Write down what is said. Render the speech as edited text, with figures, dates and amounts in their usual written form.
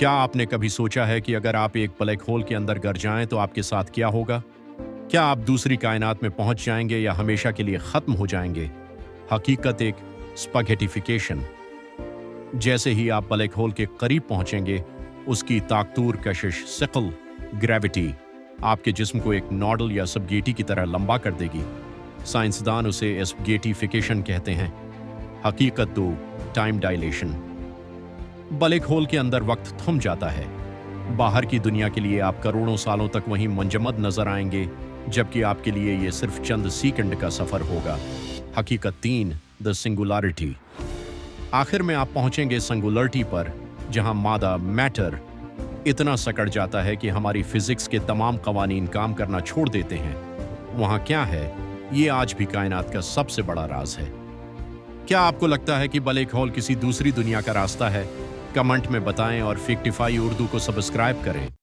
क्या आपने कभी सोचा है कि अगर आप एक ब्लैक होल के अंदर गिर जाएं तो आपके साथ क्या होगा? क्या आप दूसरी कायनात में पहुंच जाएंगे या हमेशा के लिए खत्म हो जाएंगे? हकीकत एक स्पैगेटिफिकेशन। जैसे ही आप ब्लैक होल के करीब पहुंचेंगे, उसकी ताकतूर कशिश सिकल ग्रेविटी आपके जिस्म को एक नॉडल या सबगेटी की तरह लंबा कर देगी। साइंसदान उसे एस्पगेटिफिकेशन कहते हैं। हकीकत दो, टाइम डायलेशन। ब्लैक होल के अंदर वक्त थम जाता है। बाहर की दुनिया के लिए आप करोड़ों सालों तक वहीं मंजमद नजर आएंगे, जबकि आपके लिए ये सिर्फ चंद सेकंड का सफर होगा। हकीकत 3, द सिंगुलरिटी। आखिर में आप पहुंचेंगे सिंगुलरिटी पर, जहां मादा मैटर इतना सकड़ जाता है कि हमारी फिजिक्स के तमाम कवानीन काम करना छोड़ देते हैं। वहां क्या है, ये आज भी कायनात का सबसे बड़ा राज है। क्या आपको लगता है कि ब्लैक होल किसी दूसरी दुनिया का रास्ता है? कमेंट में बताएं और फैक्टिफाई उर्दू को सब्सक्राइब करें।